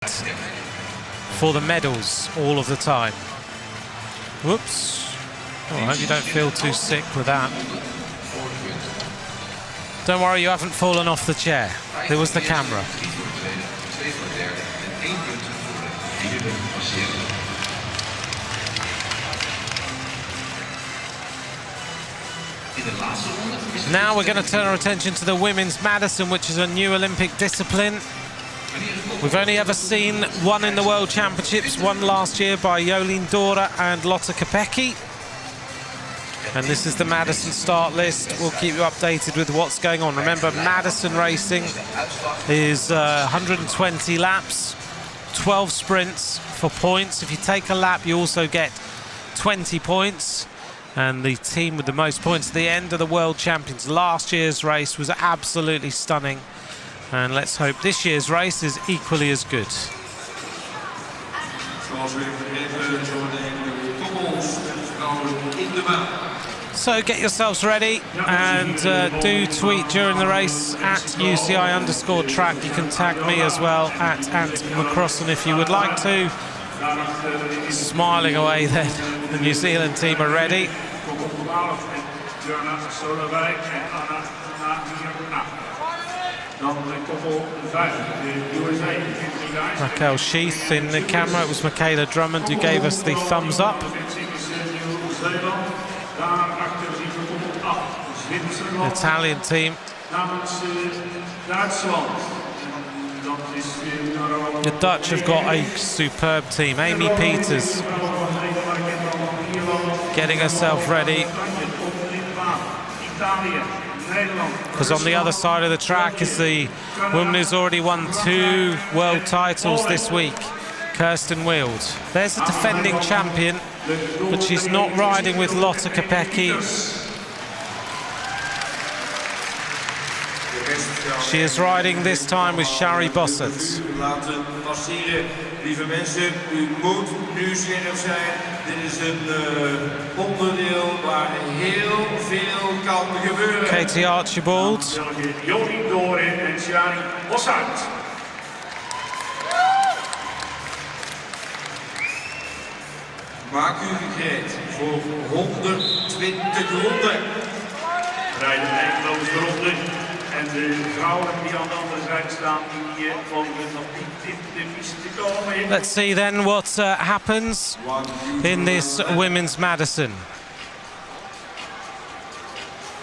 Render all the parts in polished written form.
for the medals all of the time. Whoops. Oh, I hope you don't feel too sick with that. Don't worry, you haven't fallen off the chair. There was the camera. Now we're going to turn our attention to the women's Madison, which is a new Olympic discipline. We've only ever seen one in the World Championships, one last year by Jolien Dora and Lotte Kopecky. And this is the Madison start list. We'll keep you updated with what's going on. Remember, Madison racing is 120 laps, 12 sprints for points. If you take a lap, you also get 20 points. And the team with the most points at the end of the World Champions. Last year's race was absolutely stunning. And let's hope this year's race is equally as good. So get yourselves ready and do tweet during the race at UCI_track. You can tag me as well at @McCrossan if you would like to. Smiling away then, the New Zealand team are ready. Raquel Sheath in the camera. It was Michaela Drummond who gave us the thumbs up. Italian team. The Dutch have got a superb team. Amy Peters getting herself ready. Because on the other side of the track is the woman who's already won 2 world titles this week, Kirsten Wild. There's the defending champion, but she's not riding with Lotte Kopecky. She is riding this time with Shari Bossert. Lieve mensen, u moet nu scherp zijn. Dit is een onderdeel waar heel veel kan gebeuren. Katie Archibald. Jolien Dora en Shari Bossert. Maak u gereed voor 120 ronden. Rijden eindeloze ronden. En de vrouwen die aan de andere zijde staan, die mogen nog niet in de piste te komen. Let's see then what happens in this women's Madison.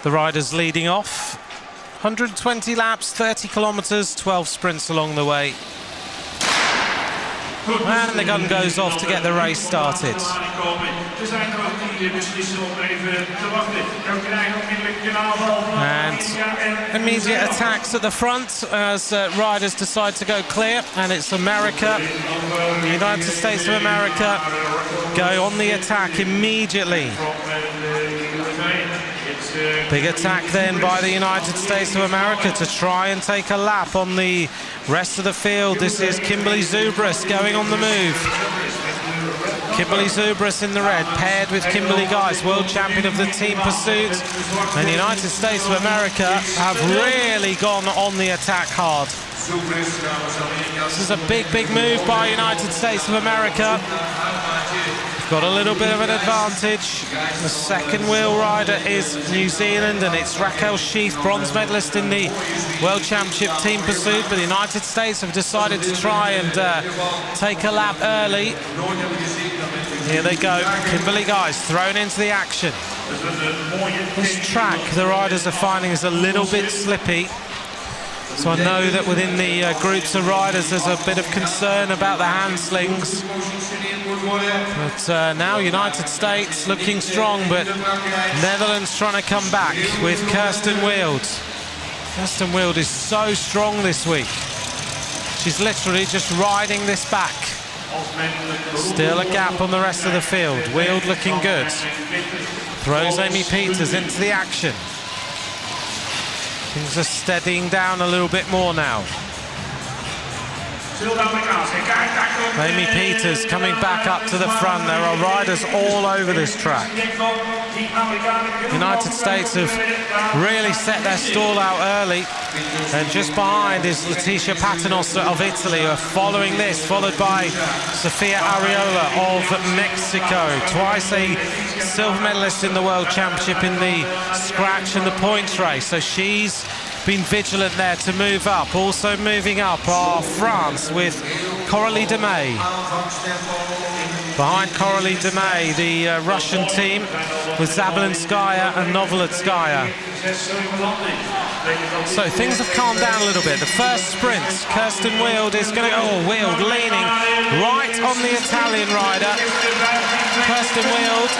The riders leading off. 120 laps, 30 kilometers, 12 sprints along the way. And the gun goes off to get the race started. And immediate attacks at the front as riders decide to go clear. And it's America, the United States of America, go on the attack immediately. Big attack then by the United States of America to try and take a lap on the rest of the field. This is Kimberly Zubris going on the move. Kimberly Zubris in the red, paired with Kimberly Geis, world champion of the team pursuit. And the United States of America have really gone on the attack hard. This is a big, big move by United States of America. Got a little bit of an advantage. The second wheel rider is New Zealand, and it's Raquel Sheath, bronze medalist in the World Championship team pursuit. But the United States have decided to try and take a lap early. Here they go. Kimberly Geis thrown into the action. This track the riders are finding is a little bit slippy. So I know that within the groups of riders there's a bit of concern about the hand slings. But now United States looking strong, but Netherlands trying to come back with Kirsten Wild. Kirsten Wild is so strong this week. She's literally just riding this back. Still a gap on the rest of the field. Wild looking good. Throws Amy Peters into the action. Things are steadying down a little bit more now. Amy Peters coming back up to the front. There are riders all over this track. United States have really set their stall out early, and just behind is Leticia Patinosa of Italy, who are following this, followed by Sofia Ariola of Mexico, twice a silver medalist in the World Championship in the scratch and the points race. So she's been vigilant there to move up. Also moving up are France with Coralie Demey. Behind Coralie Demey, the Russian team with Zabelinskaya and Novoletskaya. So things have calmed down a little bit. The first sprint, Kirsten Wild is going to go, Wild leaning right on the Italian rider. Kirsten Wild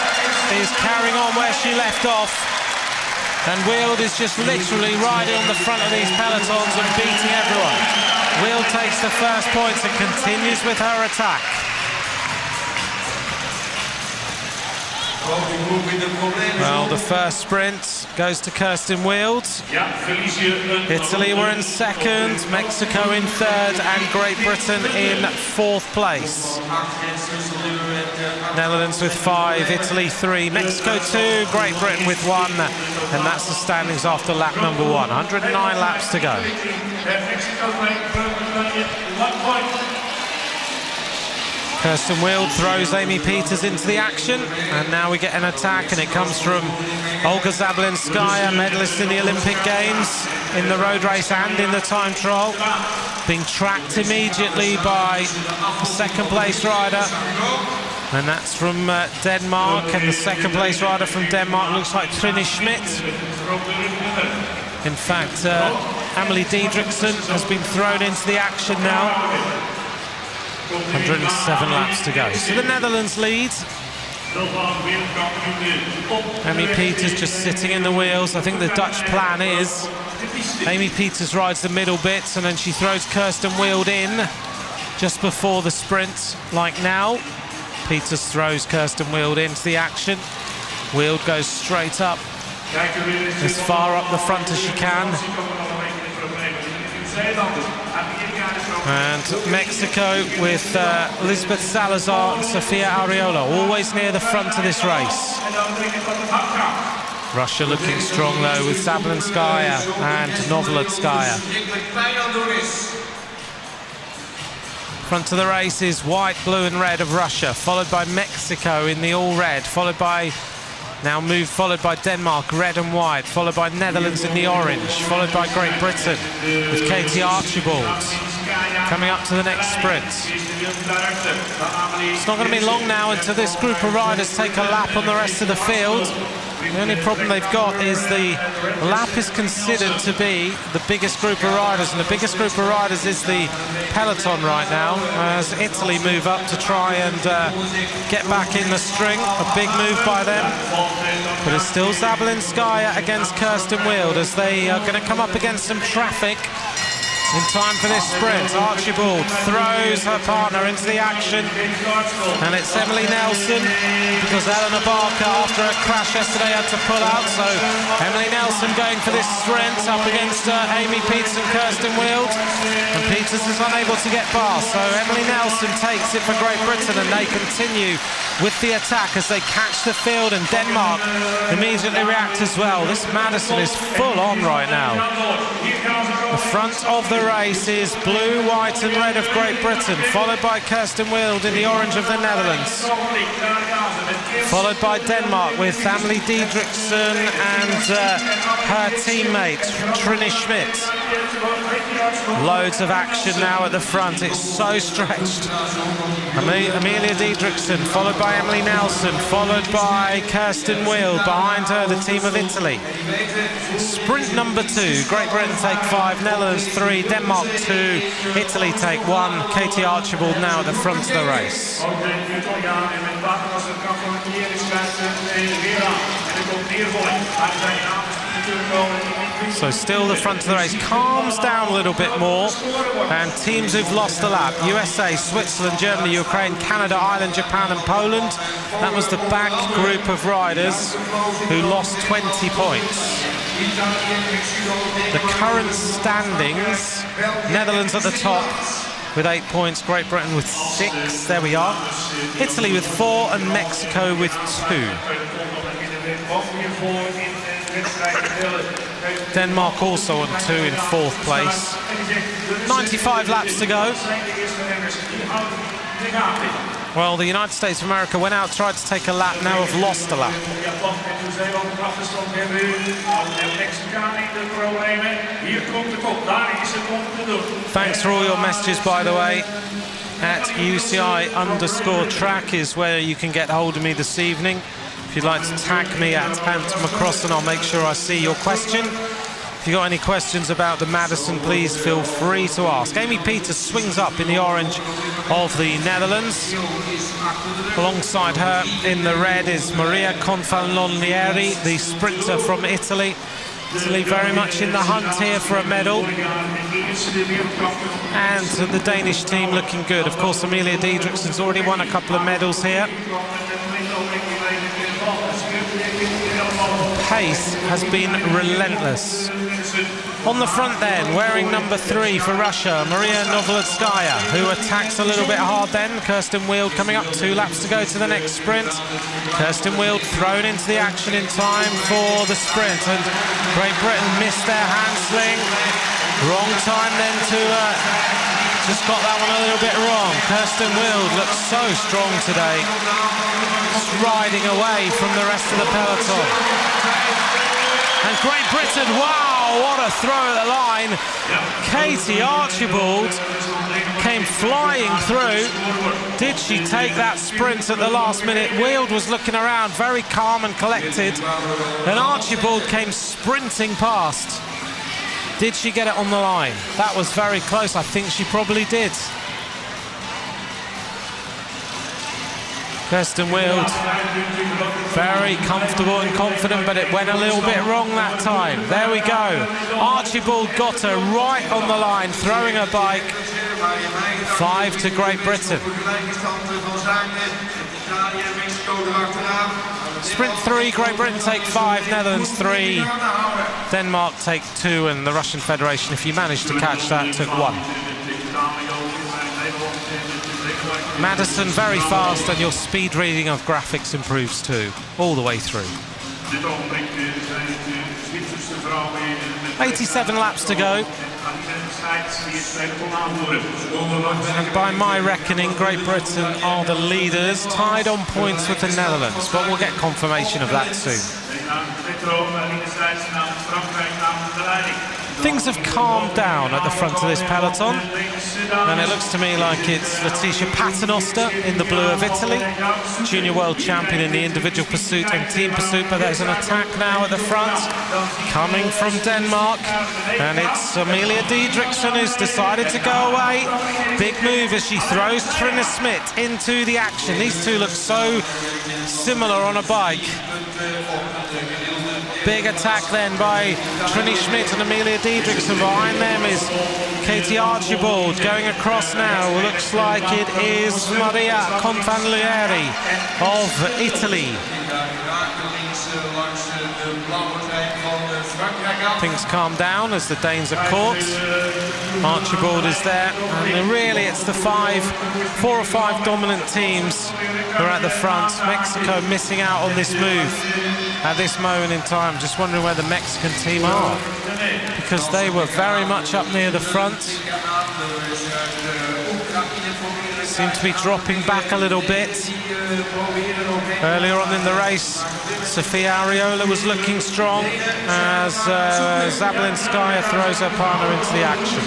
is carrying on where she left off. And Wild is just literally riding on the front of these pelotons and beating everyone. Wild takes the first points and continues with her attack. Well, the first sprint goes to Kirsten Wild. Italy were in second, Mexico in third, and Great Britain in fourth place. Netherlands with 5, Italy 3, Mexico 2, Great Britain with 1, and that's the standings after lap number 1. 109 laps to go. Kirsten Wild throws Amy Peters into the action, and now we get an attack, and it comes from Olga Zabelinskaya, medalist in the Olympic Games in the road race and in the time trial, being tracked immediately by the second place rider, and that's from Denmark, and the second place rider from Denmark looks like Trine Schmidt. In fact, Amelie Diedrichsen has been thrown into the action now. 107 laps to go. So the Netherlands lead. Amy Peters just sitting in the wheels. I think the Dutch plan is Amy Peters rides the middle bits, and then she throws Kirsten Wild in just before the sprint, like now. Peters throws Kirsten Wild into the action. Wild goes straight up, as far up the front as she can. And Mexico with Lisbeth Salazar and Sofia Ariola, always near the front of this race. Russia looking strong though with Zabelinskaya and Novoletskaya. Front of the race is white, blue and red of Russia, followed by Mexico in the all red, followed by Denmark, red and white, followed by Netherlands in the orange, followed by Great Britain with Katie Archibald coming up to the next sprint. It's not going to be long now until this group of riders take a lap on the rest of the field. The only problem they've got is the lap is considered to be the biggest group of riders, and the biggest group of riders is the peloton right now, as Italy move up to try and get back in the string. A big move by them, but it's still Zabelinskaya against Kirsten Wild, as they are going to come up against some traffic in time for this sprint. Archibald throws her partner into the action, and it's Emily Nelson, because Eleanor Barker, after a crash yesterday, had to pull out. So Emily Nelson going for this sprint up against Amy Peters and Kirsten Wild, and Peters is unable to get past. So Emily Nelson takes it for Great Britain, and they continue with the attack as they catch the field, and Denmark immediately react as well. This Madison is full on right now. The front of the race is blue, white and red of Great Britain, followed by Kirsten Wild in the orange of the Netherlands, followed by Denmark with Amelie Diedrichsen and her teammate Trine Schmidt. Loads of action now at the front, it's so stretched. Amelia Diedrichsen, followed by Emily Nelson, followed by Kirsten Wild, behind her the team of Italy. Sprint number 2, Great Britain take 5, Netherlands 3, Denmark 2, Italy take 1. Katie Archibald now at the front of the race. So still the front of the race calms down a little bit more, and teams who've lost a lap: USA, Switzerland, Germany, Ukraine, Canada, Ireland, Japan and Poland. That was the back group of riders who lost 20 points. The current standings: Netherlands at the top, with 8 points, Great Britain with 6, there we are. Italy with 4 and Mexico with 2. Denmark also on 2 in 4th place. 95 laps to go. Well, the United States of America went out, tried to take a lap, now have lost a lap. Thanks for all your messages, by the way. At UCI_track is where you can get hold of me this evening. If you'd like to tag me at @McCrossan, I'll make sure I see your question. If you've got any questions about the Madison, please feel free to ask. Amy Pieters swings up in the orange of the Netherlands. Alongside her in the red is Maria Confalonieri, the sprinter from Italy. Italy very much in the hunt here for a medal. And the Danish team looking good. Of course, Amelia Diedrichsen's already won a couple of medals here. Pace has been relentless. On the front then, wearing number 3 for Russia, Maria Novoletskaya, who attacks a little bit hard then. Kirsten Wild coming up, 2 laps to go to the next sprint. Kirsten Wild thrown into the action in time for the sprint, and Great Britain missed their handsling. Wrong time then to just got that one a little bit wrong. Kirsten Wild looks so strong today, just riding away from the rest of the peloton. And Great Britain, wow, what a throw at the line. Katie Archibald came flying through. Did she take that sprint at the last minute? Wild was looking around, very calm and collected. And Archibald came sprinting past. Did she get it on the line? That was very close. I think she probably did. Kirsten Wild, very comfortable and confident, but it went a little bit wrong that time. There we go. Archibald got her right on the line, throwing her bike. 5 to Great Britain. Sprint 3, Great Britain take 5, Netherlands 3, Denmark take 2, and the Russian Federation, if you managed to catch that, took 1. Madison very fast, and your speed reading of graphics improves too, all the way through. 87 laps to go. And by my reckoning, Great Britain are the leaders, tied on points with the Netherlands, but we'll get confirmation of that soon. Things have calmed down at the front of this peloton, and it looks to me like it's Letitia Paternoster in the blue of Italy, junior world champion in the individual pursuit and team pursuit, but there's an attack now at the front coming from Denmark, and it's Amelia Diedrichsen who's decided to go away. Big move as she throws Trina Smith into the action. These two look so similar on a bike. Big attack then by Trini Schmidt and Amelia Diedrichsen. Behind them is Katie Archibald going across now. Looks like it is Maria Confalonieri of Italy. Things calm down as the Danes are caught. Archibald is there, and really it's the 4 or 5 dominant teams who are at the front. Mexico missing out on this move at this moment in time. Just wondering where the Mexican team are, because they were very much up near the front. Seem to be dropping back a little bit. Earlier on in the race, Sofia Ariola was looking strong as Zabelinskaya throws her partner into the action.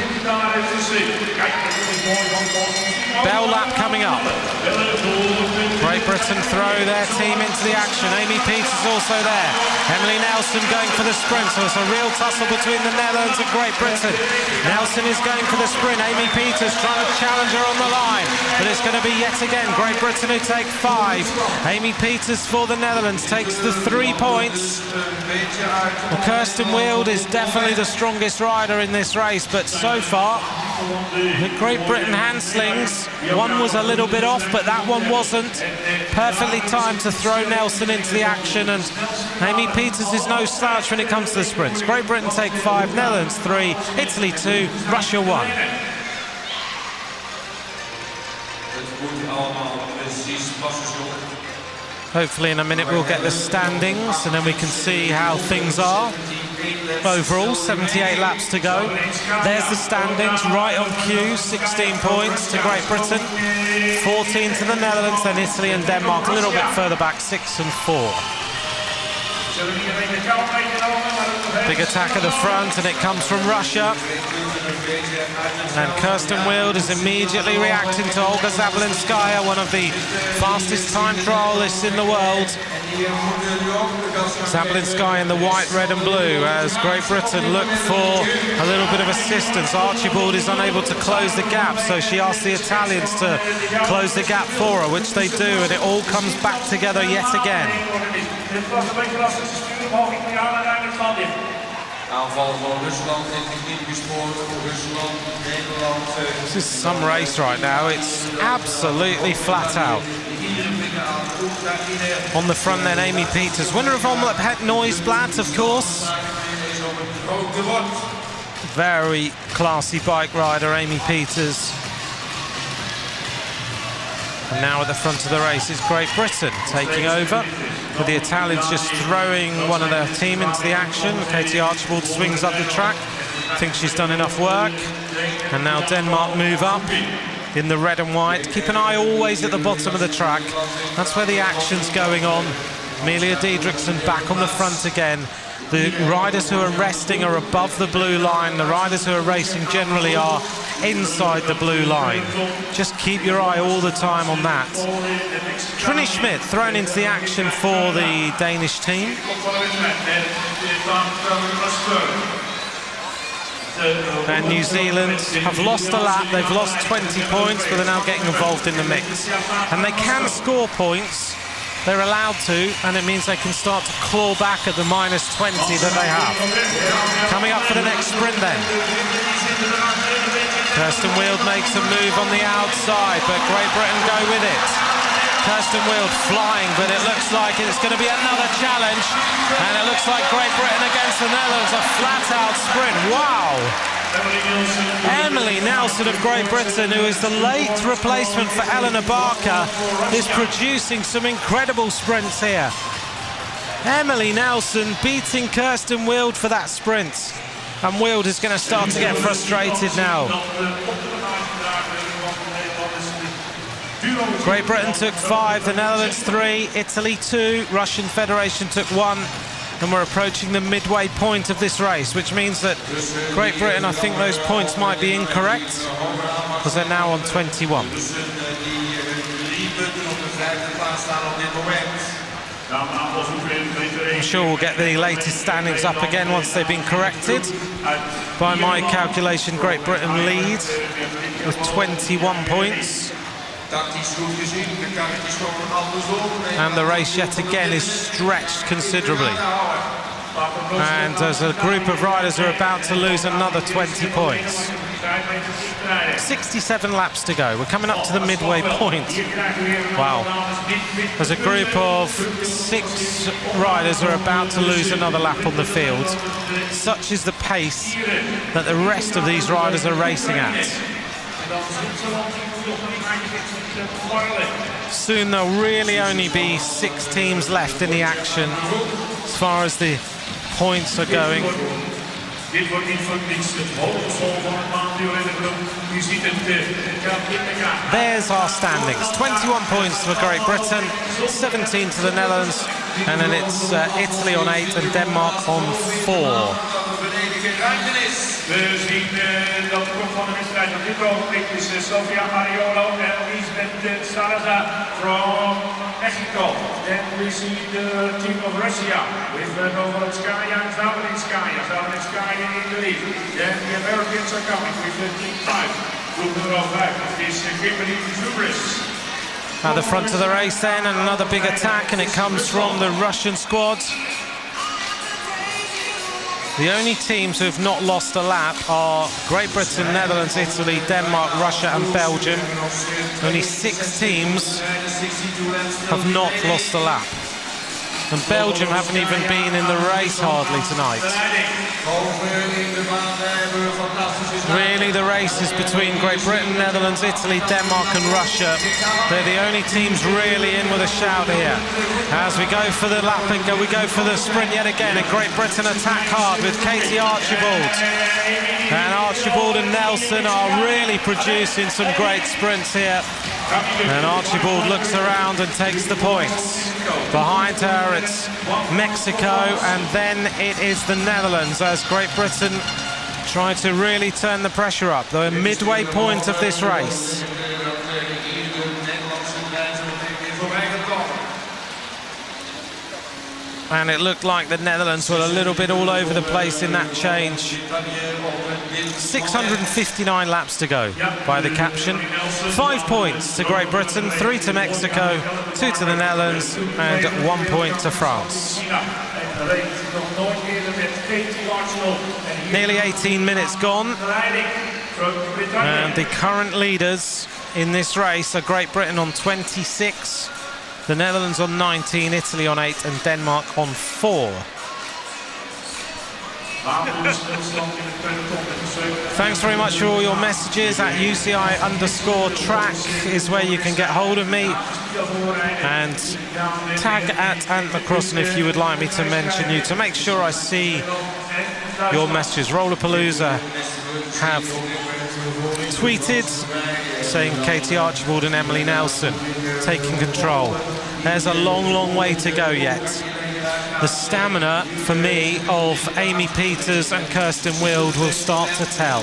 Bell lap coming up. Great Britain throw their team into the action. Amy Pieters also there. Emily Nelson going for the sprint, so it's a real tussle between the Netherlands and Great Britain. Nelson is going for the sprint. Amy Pieters trying to challenge her on the line, but it's going to be yet again Great Britain who take 5. Amy Pieters for the Netherlands takes the 3 points. Well, Kirsten Wild is definitely the strongest rider in this race, but so far the Great Britain handslings, one was a little bit off, but that one wasn't. Perfectly timed to throw Nelson into the action, and Amy Pieters is no slouch when it comes to the sprints. Great Britain take 5, Netherlands 3, Italy 2, Russia 1. Hopefully in a minute we'll get the standings and then we can see how things are. Overall, 78 laps to go. There's the standings, right on cue. 16 points to Great Britain, 14 to the Netherlands, then Italy and Denmark a little bit further back, 6 and 4. Big attack at the front, and it comes from Russia. And Kirsten Wild is immediately reacting to Olga Zabelinskaya, one of the fastest time trialists in the world. Zabelinskaya in the white, red and blue as Great Britain look for a little bit of assistance. Archibald is unable to close the gap, so she asks the Italians to close the gap for her, which they do, and it all comes back together yet again. This is some race right now. It's absolutely flat out. On the front then, Amy Peters, winner of Omloop Het Nieuwsblad, of course. Very classy bike rider, Amy Peters. And now at the front of the race is Great Britain taking over, with the Italians just throwing one of their team into the action. Katie Archibald swings up the track, thinks she's done enough work. And now Denmark move up in the red and white. Keep an eye always at the bottom of the track. That's where the action's going on. Amelia Diedrichsen back on the front again. The riders who are resting are above the blue line. The riders who are racing generally are inside the blue line. Just keep your eye all the time on that. Trini Schmidt thrown into the action for the Danish team. And New Zealand have lost a lap. They've lost 20 points, but they're now getting involved in the mix. And they can score points. They're allowed to, and it means they can start to claw back at the -20 that they have. Coming up for the next sprint then. Kirsten Wild makes a move on the outside, but Great Britain go with it. Kirsten Wild flying, but it looks like it's going to be another challenge. And it looks like Great Britain against the Netherlands, a flat-out sprint. Wow! Emily Nelson of Great Britain, who is the late replacement for Eleanor Barker, is producing some incredible sprints here. Emily Nelson beating Kirsten Wild for that sprint. And Wild is going to start to get frustrated now. Great Britain took 5, the Netherlands 3, Italy 2, Russian Federation took 1. And we're approaching the midway point of this race, which means that Great Britain, I think those points might be incorrect, because they're now on 21. I'm sure we'll get the latest standings up again once they've been corrected. By my calculation, Great Britain lead with 21 points. And the race yet again is stretched considerably. And there's a group of riders who are about to lose another 20 points. 67 laps to go. We're coming up to the midway point. Wow. There's a group of 6 riders who are about to lose another lap on the field. Such is the pace that the rest of these riders are racing at. Soon there'll really only be 6 teams left in the action as far as the points are going. There's our standings. 21 points for Great Britain, 17 to the Netherlands, and then it's Italy on 8 and Denmark on 4. We zien de opkomst van de wedstrijd op dit ogenblik is Sofia Mariolo en Lisbeth Salazar from Mexico. Then we see the team of Russia with Novoletskaya and Zabelinskaya. Zabelinskaya in the lead. Then the Americans are coming with team 5. Group number 5 is Kimberly Zubris. At the front of the race then, and another big attack, and it comes from the Russian squad. The only teams who have not lost a lap are Great Britain, Netherlands, Italy, Denmark, Russia and Belgium. Only 6 teams have not lost a lap. And Belgium haven't even been in the race hardly tonight. Really, the race is between Great Britain, Netherlands, Italy, Denmark and Russia. They're the only teams really in with a shout here. As we go for the lap and we go for the sprint yet again, and Great Britain attack hard with Katie Archibald. And Archibald and Nelson are really producing some great sprints here. And Archibald looks around and takes the points. Behind her it's Mexico, and then it is the Netherlands as Great Britain try to really turn the pressure up. They're midway point of this race. And it looked like the Netherlands were a little bit all over the place in that change. 659 laps to go by the caption. 5 points to Great Britain, 3 to Mexico, 2 to the Netherlands, and 1 point to France. Nearly 18 minutes gone. And the current leaders in this race are Great Britain on 26. The Netherlands on 19, Italy on 8 and Denmark on 4. Thanks very much for all your messages. At UCI_track is where you can get hold of me. And tag at Ant Macrossan if you would like me to mention you, to make sure I see your messages. Rollerpalooza have tweeted saying Katie Archibald and Emily Nelson taking control. There's a long, long way to go yet. The stamina, for me, of Amy Peters and Kirsten Wild will start to tell.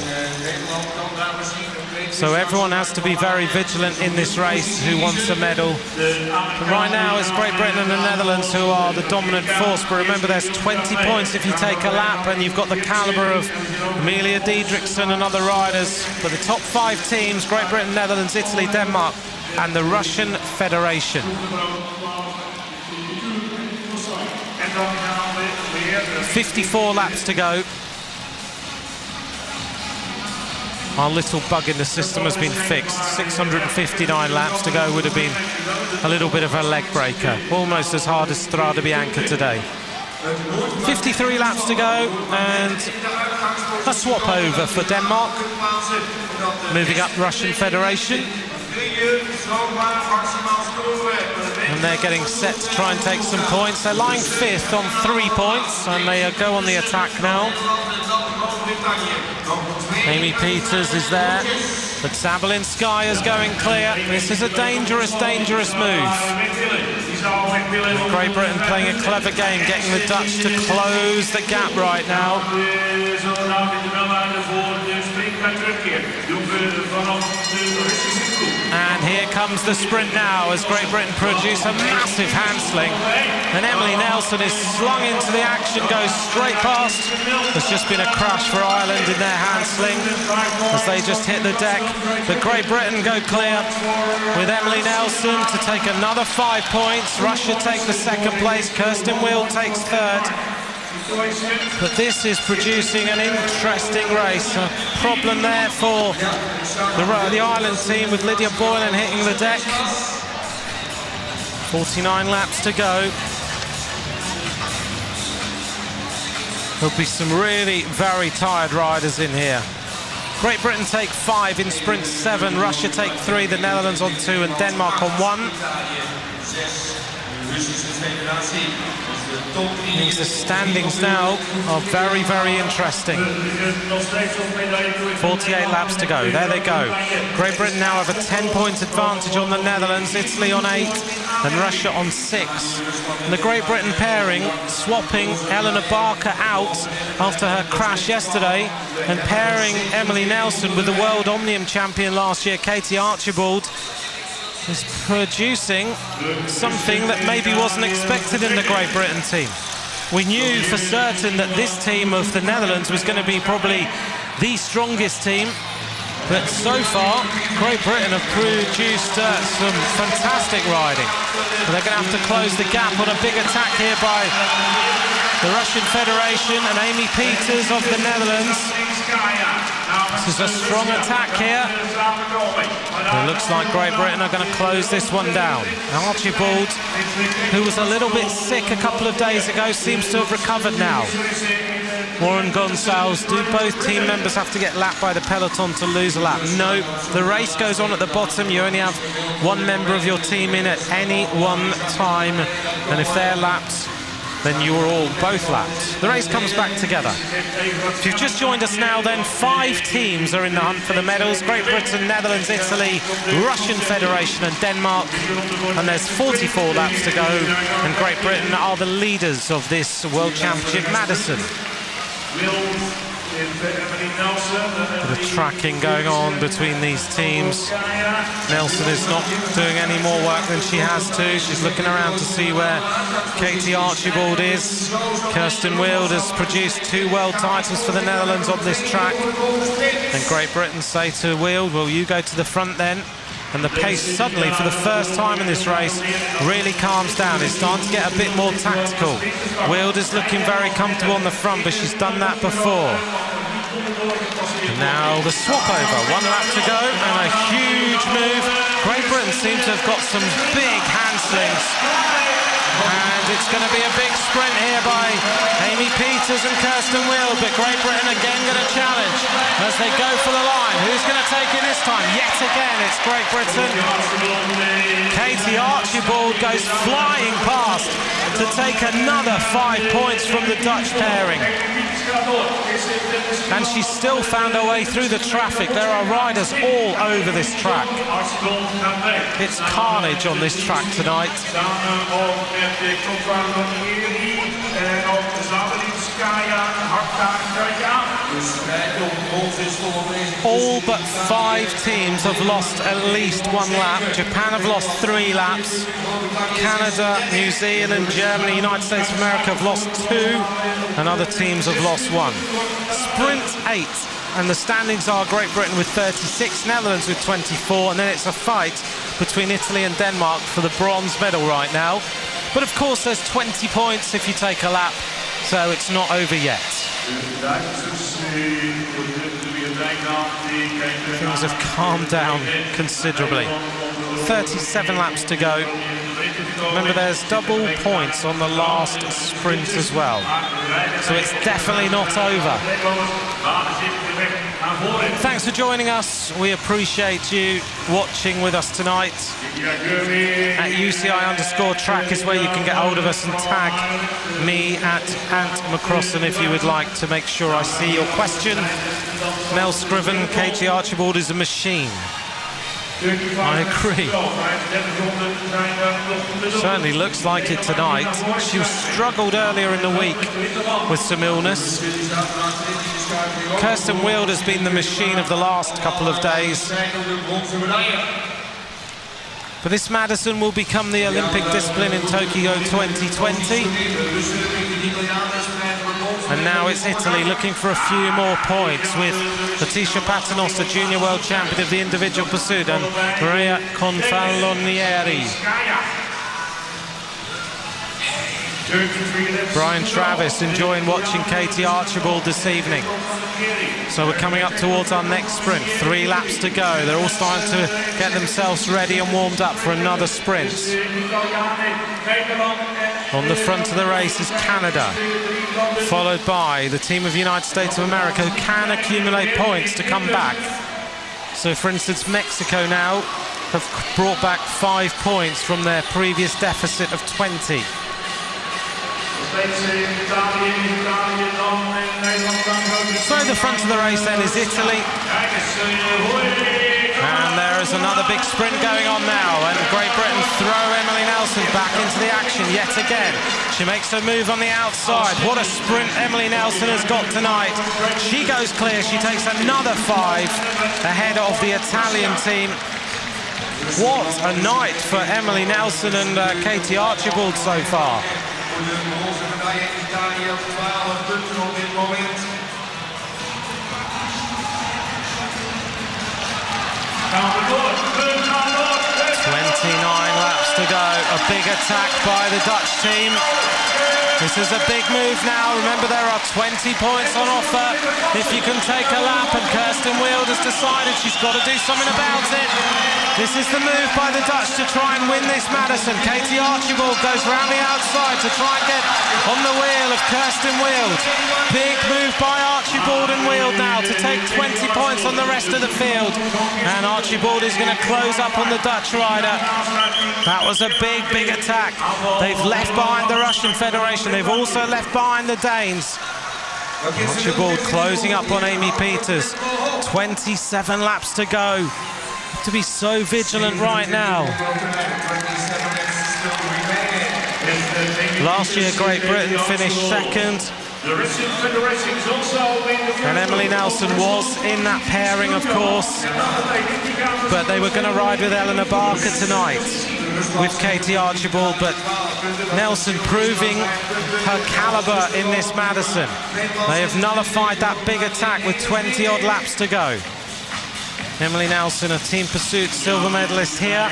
So everyone has to be very vigilant in this race who wants a medal. But right now it's Great Britain and the Netherlands who are the dominant force. But remember, there's 20 points if you take a lap, and you've got the calibre of Amelia Diedrichsen and other riders. But the top 5 teams, Great Britain, Netherlands, Italy, Denmark and the Russian Federation. 54 laps to go. Our little bug in the system has been fixed. 659 laps to go would have been a little bit of a leg breaker. Almost as hard as Strade Bianca today. 53 laps to go, and a swap over for Denmark. Moving up Russian Federation. And they're getting set to try and take some points. They're lying 5th on 3 points, and they go on the attack now. Amy Peters is there, but Sabalinskaya is going clear. This is a dangerous, dangerous move. Great Britain playing a clever game, getting the Dutch to close the gap right now. And here comes the sprint now as Great Britain produce a massive handsling. And Emily Nelson is slung into the action, goes straight past. There's just been a crash for Ireland in their handsling as they just hit the deck. But Great Britain go clear with Emily Nelson to take another 5 points. Russia take the 2nd place. Kirsten Wild takes 3rd. But this is producing an interesting race. A problem there for the Ireland team with Lydia Boylan hitting the deck. 49 laps to go. There'll be some really very tired riders in here. Great Britain take 5 in sprint 7, Russia take 3, the Netherlands on 2 and Denmark on 1. Means the standings now are very, very interesting. 48 laps to go. There they go. Great Britain now have a 10-point advantage on the Netherlands, Italy on 8 and Russia on 6. And the Great Britain pairing swapping Eleanor Barker out after her crash yesterday and pairing Emily Nelson with the World Omnium champion last year, Katie Archibald, is producing something that maybe wasn't expected in the Great Britain team. We knew for certain that this team of the Netherlands was going to be probably the strongest team, but so far Great Britain have produced some fantastic riding. But they're going to have to close the gap on a big attack here by the Russian Federation and Amy Peters of the Netherlands. This is a strong attack here. It looks like Great Britain are going to close this one down. Archibald, who was a little bit sick a couple of days ago, seems to have recovered now. Warren Gonzalez, do both team members have to get lapped by the peloton to lose a lap? No, the race goes on at the bottom. You only have one member of your team in at any one time, and if they're lapped, then you are all both lapped. The race comes back together. If you've just joined us now, then 5 teams are in the hunt for the medals. Great Britain, Netherlands, Italy, Russian Federation and Denmark. And there's 44 laps to go. And Great Britain are the leaders of this World Championship, Madison. Bit of tracking going on between these teams. Nelson is not doing any more work than she has to. She's looking around to see where Katie Archibald is. Kirsten Wild has produced 2 world titles for the Netherlands on this track. And Great Britain say to Wild, well, you go to the front then. And the pace suddenly, for the first time in this race, really calms down. It's starting to get a bit more tactical. Wild is looking very comfortable on the front, but she's done that before. And now the swap over. 1 lap to go and a huge move. Great Britain seems to have got some big handslings. And it's going to be a big sprint here by Amy Peters and Kirsten Wild, but Great Britain again going to challenge as they go for the line. Who's going to take it this time? Yet again, it's Great Britain. Katie Archibald goes flying past to take another 5 points from the Dutch pairing. And she's still found her way through the traffic. There are riders all over this track. It's carnage on this track tonight. All but 5 teams have lost at least 1 lap. Japan have lost 3 laps. Canada, New Zealand, Germany, United States of America have lost 2, and other teams have lost 1. Sprint 8, and the standings are Great Britain with 36, Netherlands with 24, and then it's a fight between Italy and Denmark for the bronze medal right now. But of course there's 20 points if you take a lap, so it's not over yet. Things have calmed down considerably. 37 laps to go. Remember, there's double points on the last sprint as well, so it's definitely not over. Thanks for joining us. We appreciate you watching with us tonight. At UCI_track is where you can get hold of us, and tag me at @McCrossan if you would like to make sure I see your question. Mel Scriven, Katie Archibald is a machine. I agree. Certainly looks like it tonight. She struggled earlier in the week with some illness. Kirsten Wild has been the machine of the last couple of days. But this Madison will become the Olympic discipline in Tokyo 2020. And now it's Italy looking for a few more points with Letitia Paternoster, junior world champion of the individual pursuit, and Maria Confalonieri. Brian Travis enjoying watching Katie Archibald this evening. So we're coming up towards our next sprint. 3 laps to go. They're all starting to get themselves ready and warmed up for another sprint. On the front of the race is Canada, followed by the team of the United States of America, who can accumulate points to come back. So for instance, Mexico now have brought back 5 points from their previous deficit of 20. So the front of the race then is Italy. And there is another big sprint going on now, and Great Britain throw Emily Nelson back into the action yet again. She makes her move on the outside. What a sprint Emily Nelson has got tonight. She goes clear. She takes another 5 ahead of the Italian team. What a night for Emily Nelson and Katie Archibald so far. .29 laps to go. A big attack by the Dutch team. This is a big move now. Remember, there are 20 points on offer if you can take a lap, and Kirsten Wild has decided she's got to do something about it. This is the move by the Dutch to try and win this Madison. Katie Archibald goes round the outside to try and get on the wheel of Kirsten Wild. Big move by Archibald and Wild now to take 20 points on the rest of the field. And Archibald is going to close up on the Dutch rider. That was a big, big attack. They've left behind the Russian Federation. They've also left behind the Danes. Archibald closing up on Amy Peters. 27 laps to go. Have to be so vigilant right now. Last year, Great Britain finished second. And Emily Nelson was in that pairing, of course. But they were going to ride with Eleanor Barker tonight with Katie Archibald, but Nelson proving her caliber in this Madison. They have nullified that big attack with 20-odd laps to go. Emily Nelson, a team pursuit silver medalist here.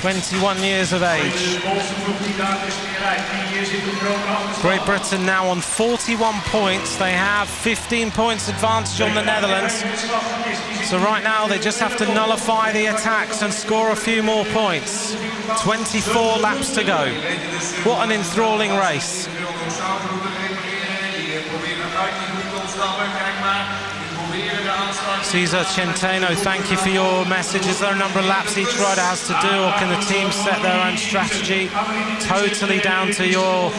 21 years of age. Great Britain now on 41 points. They have 15 points advantage on the Netherlands. So right now they just have to nullify the attacks and score a few more points. 24 laps to go. What an enthralling race. Cesar Centeno, thank you for your message. Is there a number of laps each rider has to do, or can the team set their own strategy? Totally down to your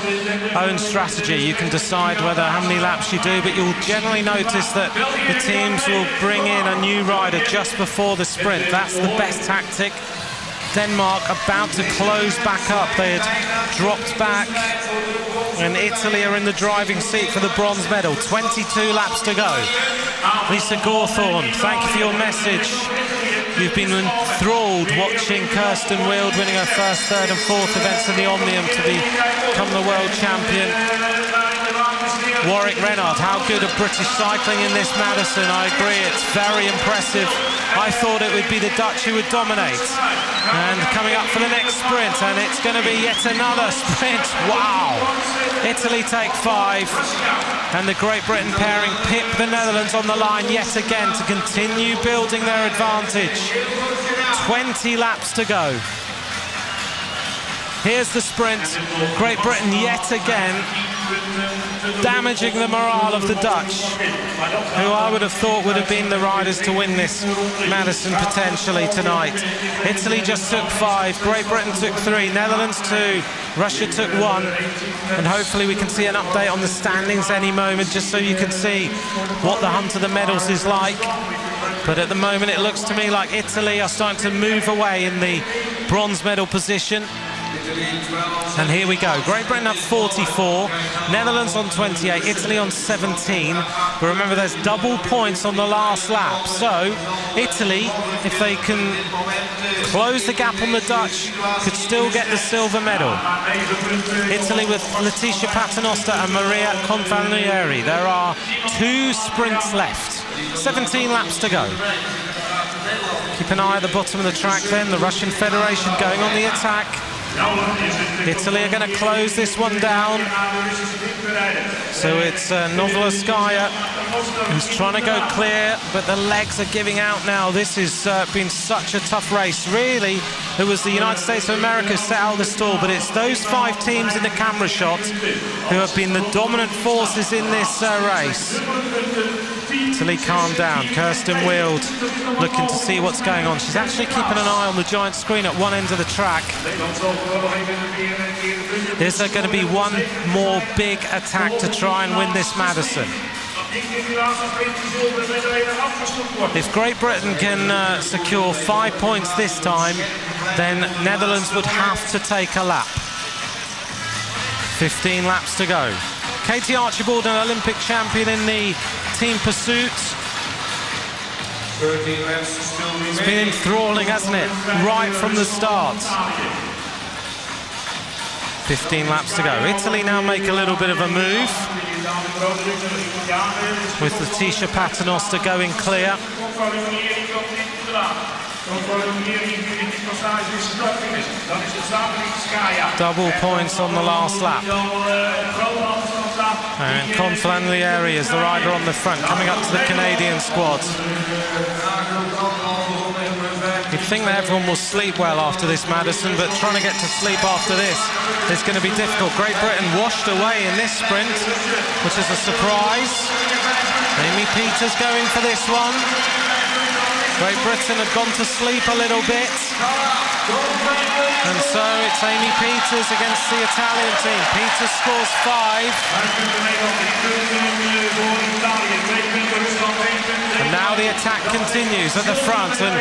own strategy. You can decide how many laps you do, but you'll generally notice that the teams will bring in a new rider just before the sprint. That's the best tactic. Denmark about to close back up. They had dropped back, and Italy are in the driving seat for the bronze medal. 22 laps to go. Lisa Gawthorne, thank you for your message. You've been enthralled watching Kirsten Wild winning her first, third and fourth events in the Omnium to become the world champion. Warwick Renard, how good are British cycling in this Madison? I agree, it's very impressive. I thought it would be the Dutch who would dominate. And coming up for the next sprint, and it's going to be yet another sprint. Wow! Italy take 5, and the Great Britain pairing pip the Netherlands on the line yet again to continue building their advantage. 20 laps to go. Here's the sprint. Great Britain yet again damaging the morale of the Dutch, who I would have thought would have been the riders to win this Madison potentially tonight. Italy just took 5, Great Britain took 3, Netherlands 2, Russia took 1, and hopefully we can see an update on the standings any moment, just so you can see what the hunt of the medals is like. But at the moment it looks to me like Italy are starting to move away in the bronze medal position. And here we go. Great Britain up 44, Netherlands on 28, Italy on 17. But remember, there's double points on the last lap. So Italy, if they can close the gap on the Dutch, could still get the silver medal. Italy with Letitia Paternoster and Maria Confalonieri. There are 2 sprints left. 17 laps to go. Keep an eye at the bottom of the track then. The Russian Federation going on the attack. Italy are going to close this one down. So it's Novolovskaya who's trying to go clear, but the legs are giving out now. This has been such a tough race. Really, it was the United States of America set out the stall, but it's those 5 teams in the camera shot who have been the dominant forces in this race. Italy calm down. Kirsten Wild looking to see what's going on. She's actually keeping an eye on the giant screen at one end of the track. Is there going to be one more big attack to try and win this Madison? If Great Britain can secure 5 points this time, then Netherlands would have to take a lap. 15 laps to go. Katie Archibald, an Olympic champion in the team pursuit. It's been enthralling, hasn't it? Right from the start. 15 laps to go. Italy now make a little bit of a move, with Letitia Paternoster going clear. Double points on the last lap. And Conflanlieri is the rider on the front, coming up to the Canadian squad. You'd think that everyone will sleep well after this, Madison, but trying to get to sleep after this is going to be difficult. Great Britain washed away in this sprint, which is a surprise. Amy Peters going for this one. Great Britain had gone to sleep a little bit. And so it's Amy Peters against the Italian team. Peters scores 5. And now the attack continues at the front, and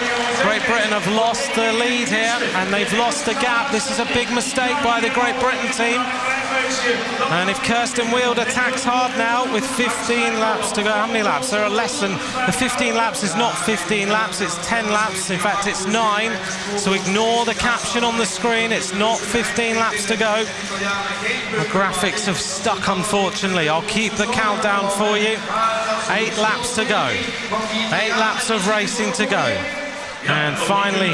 Great Britain have lost the lead here, and they've lost the gap. This is a big mistake by the Great Britain team. And if Kirsten Wield attacks hard now with 15 laps to go, how many laps? There are less than, the 15 laps is not 15 laps, it's 10 laps. In fact, it's 9. So ignore the caption on the screen. It's not 15 laps to go. The graphics have stuck, unfortunately. I'll keep the countdown for you. 8 laps to go. 8 laps of racing to go. And finally,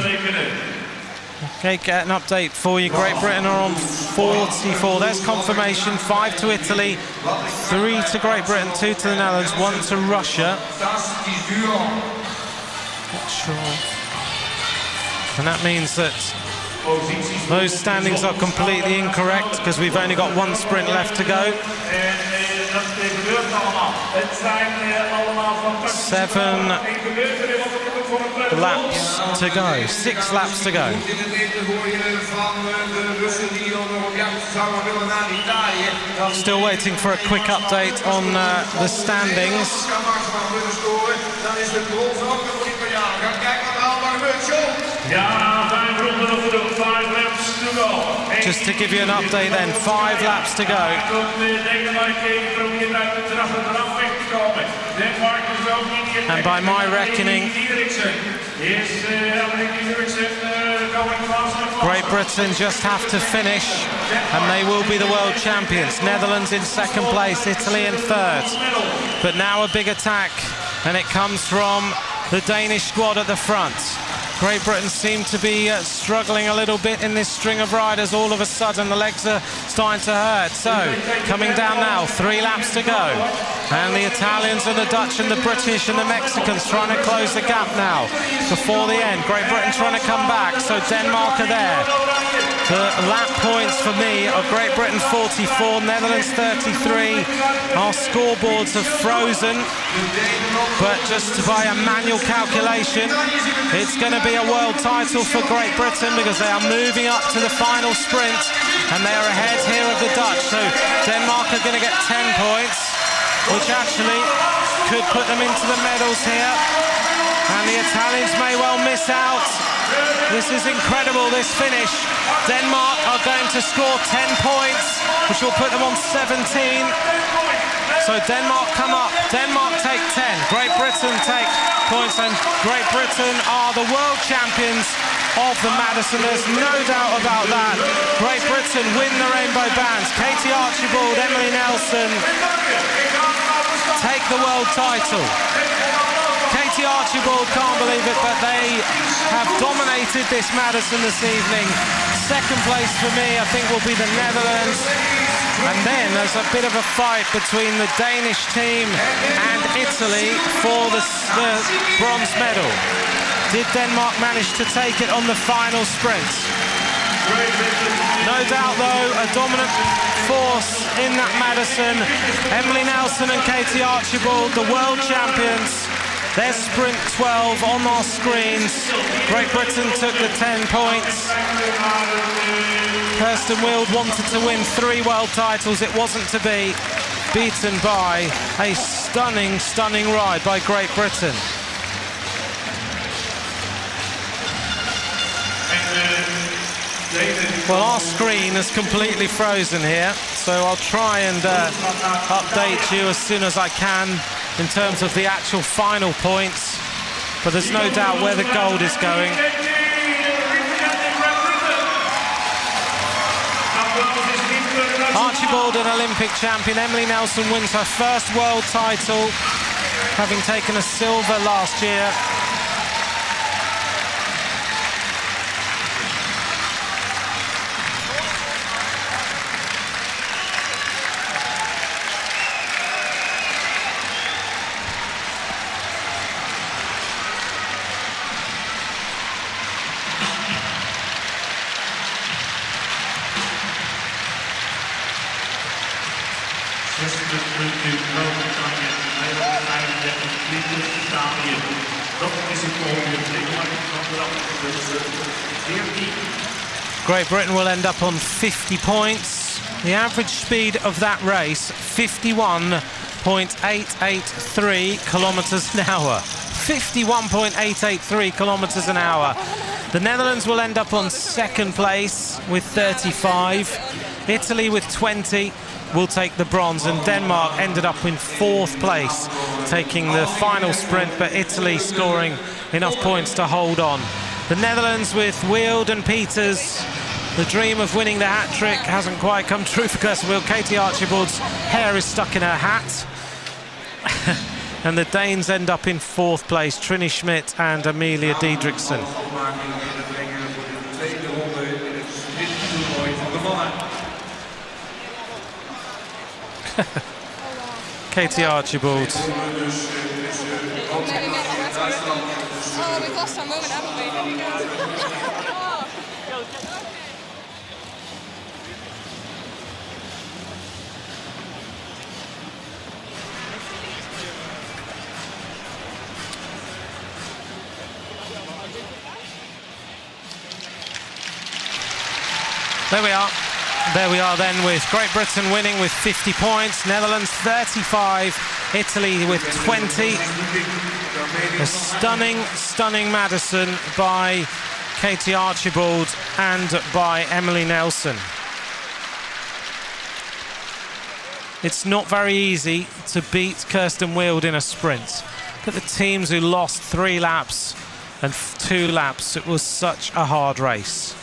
okay, get an update for you. Great Britain are on 44. There's confirmation. 5 to Italy, 3 to Great Britain, 2 to the Netherlands, 1 to Russia. Not sure. And that means that those standings are completely incorrect because we've only got 1 sprint left to go. 7 laps to go. 6 laps to go. Still waiting for a quick update on the standings. Just to give you an update then, 5 laps to go. And by my reckoning, Great Britain just have to finish and they will be the world champions. Netherlands in 2nd place, Italy in 3rd. But now a big attack, and it comes from the Danish squad at the front. Great Britain seem to be struggling a little bit in this string of riders. All of a sudden the legs are starting to hurt. So coming down now, 3 laps to go, and the Italians and the Dutch and the British and the Mexicans trying to close the gap now before the end. Great Britain trying to come back, so Denmark are there. The lap points for me are Great Britain 44, Netherlands 33. Our scoreboards have frozen, but just by a manual calculation, it's going to be a world title for Great Britain because they are moving up to the final sprint and they are ahead here of the Dutch. So Denmark are going to get 10 points, which actually could put them into the medals here. And the Italians may well miss out. This is incredible, this finish. Denmark are going to score 10 points, which will put them on 17. So Denmark come up, Denmark take 10, Great Britain take points, and Great Britain are the world champions of the Madison. There's no doubt about that. Great Britain win the rainbow bands. Katie Archibald, Emily Nelson take the world title. Katie Archibald can't believe it, but they have dominated this Madison this evening. 2nd place for me, I think, will be the Netherlands. And then there's a bit of a fight between the Danish team and Italy for the bronze medal. Did Denmark manage to take it on the final sprint? No doubt, though, a dominant force in that Madison. Emily Nelson and Katie Archibald, the world champions. Their sprint 12 on our screens. Great Britain took the 10 points. Kirsten Wield wanted to win 3 world titles. It wasn't to be, beaten by a stunning, stunning ride by Great Britain. Well, our screen is completely frozen here, so I'll try and update you as soon as I can in terms of the actual final points, but there's no doubt where the gold is going. Archibald, an Olympic champion. Emily Nelson wins her 1st world title, having taken a silver last year. Great Britain will end up on 50 points. The average speed of that race, 51.883 kilometers an hour. 51.883 kilometers an hour. The Netherlands will end up on second place with 35. Italy with 20 will take the bronze, and Denmark ended up in fourth place, taking the final sprint, but Italy scoring enough points to hold on. The Netherlands with Wield and Peters. The dream of winning the hat-trick hasn't quite come true for Kirsten Wield. Katie Archibald's hair is stuck in her hat. And the Danes end up in fourth place, Trini Schmidt and Amelia Diedrichsen. Katie Archibald. Oh, we've lost our moment, haven't we? There we are. There we are then, with Great Britain winning with 50 points, Netherlands 35, Italy with 20. A stunning Madison by Katie Archibald and by Emily Nelson. It's not very easy to beat Kirsten Wield in a sprint. Look at the teams who lost 3 laps and 2 laps. It was such a hard race.